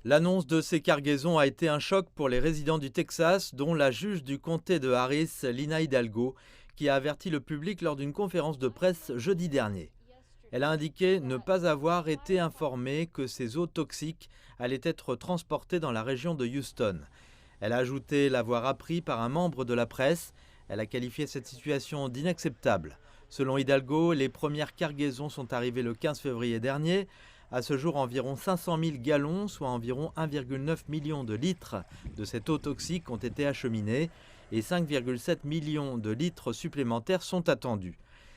L'annonce de ces cargaisons a été un choc pour les résidents du Texas, dont la juge du comté de Harris, Lina Hidalgo, qui a averti le public lors d'une conférence de presse jeudi dernier. Elle a indiqué ne pas avoir été informée que ces eaux toxiques allaient être transportées dans la région de Houston. Elle a ajouté l'avoir appris par un membre de la presse. Elle a qualifié cette situation d'inacceptable. Selon Hidalgo, les premières cargaisons sont arrivées le 15 février dernier. À ce jour, environ 500 000 gallons, soit environ 1,9 million de litres de cette eau toxique ont été acheminés et 5,7 millions de litres supplémentaires sont attendus.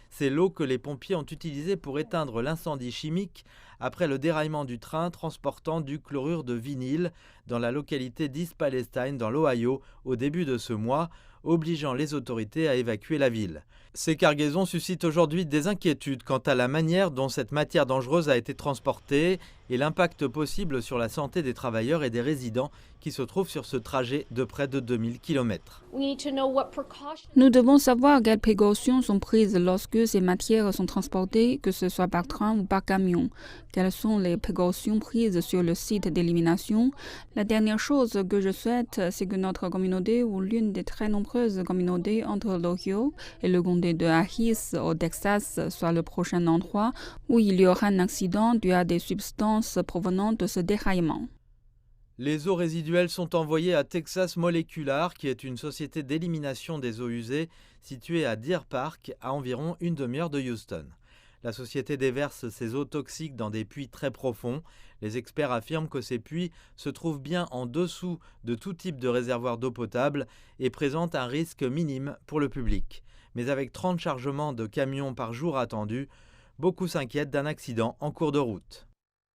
C'est l'eau que les pompiers ont utilisée pour éteindre l'incendie chimique après le déraillement du train transportant du chlorure de vinyle dans la localité d'East Palestine dans l'Ohio au début de ce mois, obligeant les autorités à évacuer la ville. Ces cargaisons suscitent aujourd'hui des inquiétudes quant à la manière dont cette matière dangereuse a été transportée et l'impact possible sur la santé des travailleurs et des résidents qui se trouvent sur ce trajet de près de 2000 km. Nous devons savoir quelles précautions sont prises lorsque ces matières sont transportées, que ce soit par train ou par camion. Quelles sont les précautions prises sur le site d'élimination? La dernière chose que je souhaite, c'est que notre communauté ou l'une des très nombreuses communautés entre l'Ohio et le comté de Harris au Texas soit le prochain endroit où il y aura un accident dû à des substances provenant de ce déraillement. Les eaux résiduelles sont envoyées à Texas Molecular, qui est une société d'élimination des eaux usées située à Deer Park, à environ une demi-heure de Houston. La société déverse ces eaux toxiques dans des puits très profonds. Les experts affirment que ces puits se trouvent bien en dessous de tout type de réservoir d'eau potable et présentent un risque minime pour le public. Mais avec 30 chargements de camions par jour attendus, beaucoup s'inquiètent d'un accident en cours de route.